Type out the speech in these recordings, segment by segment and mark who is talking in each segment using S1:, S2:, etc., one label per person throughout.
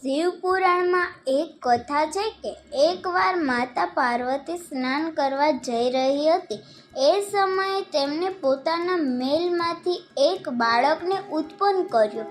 S1: શિવપુરાણમાં એક કથા છે કે એકવાર માતા પાર્વતી સ્નાન કરવા જઈ રહી હતી. એ સમયે તેમણે પોતાના મહેલમાંથી એક બાળકને ઉત્પન્ન કર્યો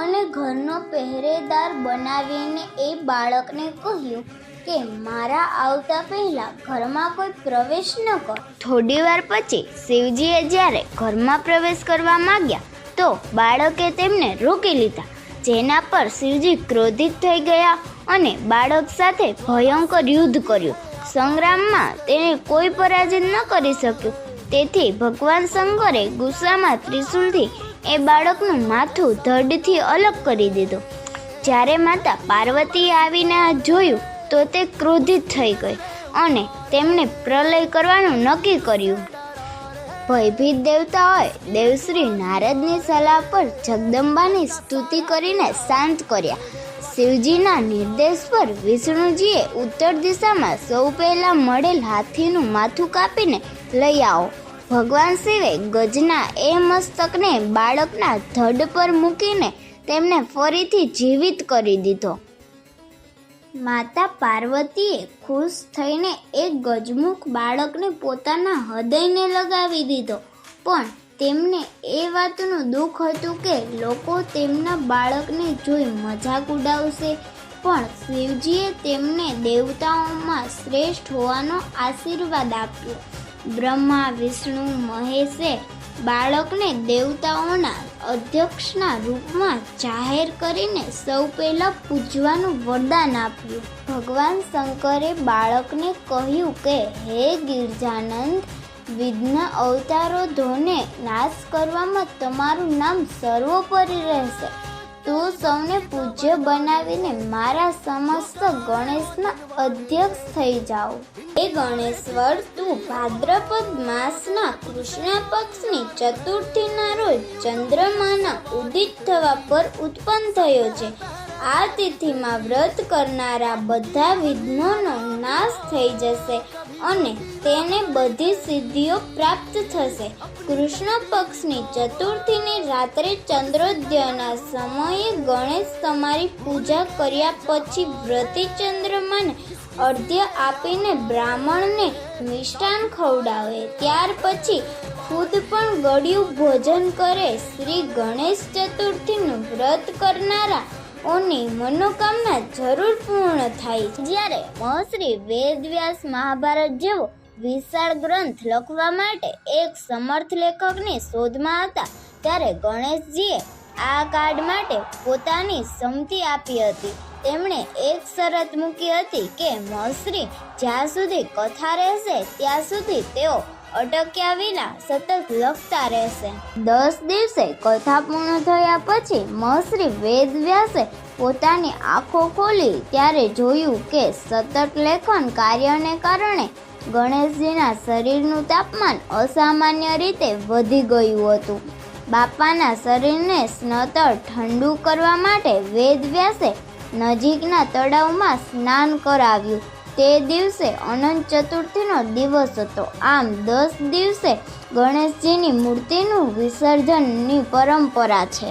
S1: અને ઘરનો પહેરેદાર બનાવીને એ બાળકને કહ્યું કે મારા આવતા પહેલાં ઘરમાં કોઈ પ્રવેશ ન કર. થોડીવાર પછી શિવજીએ જ્યારે ઘરમાં પ્રવેશ કરવા માંગ્યા તો બાળકે તેમને રોકી લીધા, જેના પર શિવજી ક્રોધિત થઈ ગયા અને બાળક સાથે ભયંકર યુદ્ધ કર્યું. સંગ્રામમાં તેને કોઈ પરાજિત ન કરી શક્યું. તેથી ભગવાન શંકરે ગુસ્સામાં ત્રિશૂલથી એ બાળકનું માથું ધડથી અલગ કરી દીધું. જ્યારે માતા પાર્વતીએ આવીને આ જોયું તો તે ક્રોધિત થઈ ગઈ અને તેમણે પ્રલય કરવાનું નક્કી કર્યું. ભયભીત દેવતાઓએ દેવશ્રી નારદની સલાહ પર જગદંબાની સ્તુતિ કરીને શાંત કર્યા. શિવજીના નિર્દેશ પર વિષ્ણુજીએ ઉત્તર દિશામાં સૌ પહેલાં મળેલ હાથીનું માથું કાપીને લઈ આવો. ભગવાન શિવે ગજના એ મસ્તકને બાળકના ધડ પર મૂકીને તેમને ફરીથી જીવિત કરી દીધો. માતા પાર્વતીએ ખુશ થઈને એક ગજમુખ બાળકને પોતાના હૃદયને લગાવી દીધો, પણ તેમને એ વાતનું દુઃખ હતું કે લોકો તેમના બાળકને જોઈ મજાક ઉડાવશે. પણ શિવજીએ તેમને દેવતાઓમાં શ્રેષ્ઠ હોવાનો આશીર્વાદ આપ્યો. બ્રહ્મા, વિષ્ણુ, મહેશે બાળકને દેવતાઓના અધ્યક્ષના રૂપમાં જાહેર કરીને સૌ પહેલાં પૂજવાનું વરદાન આપ્યું. ભગવાન શંકરે બાળકને કહ્યું કે હે ગિરજાનંદ, વિઘ્ન અવતારોધોને નાશ કરવામાં તમારું નામ સર્વોપરી રહેશે. તું સૌને પૂજ્ય બનાવીને મારા સમસ્ત ગણેશના અધ્યક્ષ થઈ જાઓ. હે ગણેશ્વર, તું ભાદ્રપદ માસના કૃષ્ણ પક્ષની ચતુર્થીના રોજ ચંદ્રમાના ઉદિત થવા પર ઉત્પન્ન થયો છે. આ તિથિમાં વ્રત કરનારા બધા વિઘ્નોનો નાશ થઈ જશે અને તેને બધી સિદ્ધિઓ પ્રાપ્ત થશે. કૃષ્ણ પક્ષની ચતુર્થીની રાત્રે ચંદ્રોદયના સમયે ગણેશ તમારી પૂજા કર્યા પછી વ્રતી ચંદ્રમાને અર્ધ્ય આપીને બ્રાહ્મણને મિષ્ટાન ખવડાવે. ત્યાર પછી ખુદ પણ ગળ્યું ભોજન કરે. શ્રી ગણેશ ચતુર્થીનું વ્રત કરનારા ઓની મનોકામના જરૂર પૂર્ણ થાય. જ્યારે મહર્ષિ વેદવ્યાસ મહાભારત જેવો વિશાળ ગ્રંથ લખવા માટે એક સમર્થ લેખકની શોધમાં હતા, ત્યારે ગણેશજીએ આ કાર્ડ માટે પોતાની સંમતિ આપી હતી. તેમણે એક શરત મૂકી હતી કે મહર્ષિ જ્યાં સુધી કથા રહેશે ત્યાં સુધી તેઓ અટક્યા વિના સતત લખતા રહેશે. 10 દિવસે કથા પૂર્ણ થયા પછી મહર્ષિ વેદવ્યાસે પોતાની આંખો ખોલી ત્યારે જોયું કે સતત લેખન કાર્યને કારણે ગણેશજીના શરીરનું તાપમાન અસામાન્ય રીતે વધી ગયું હતું. બાપાના શરીરને સ્નતર ઠંડુ કરવા માટે વેદવ્યાસે નજીકના તળાવમાં સ્નાન કરાવ્યું. તે દિવસે અનંત ચતુર્થીનો દિવસ હતો. આમ 10 દિવસે ગણેશજીની મૂર્તિનું વિસર્જનની પરંપરા છે.